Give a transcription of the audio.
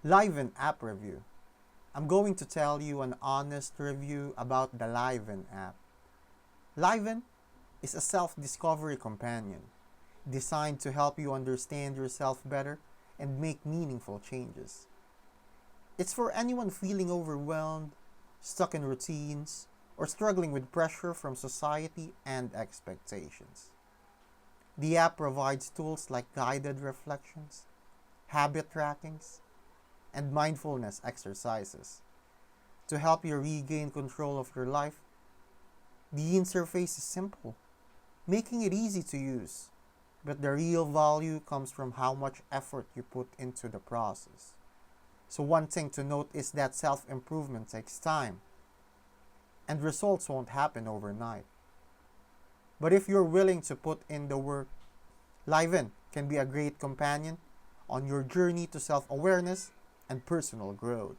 Liven app review. I'm going to tell you an honest review about the Liven app. Liven is a self-discovery companion designed to help you understand yourself better and make meaningful changes. It's for anyone feeling overwhelmed, stuck in routines, or struggling with pressure from society and expectations. The app provides tools like guided reflections, habit trackings, and mindfulness exercises to help you regain control of your life. The interface is simple, making it easy to use, but the real value comes from how much effort you put into the process. So one thing to note is that self-improvement takes time, and results won't happen overnight. But if you're willing to put in the work, Liven can be a great companion on your journey to self-awareness and personal growth.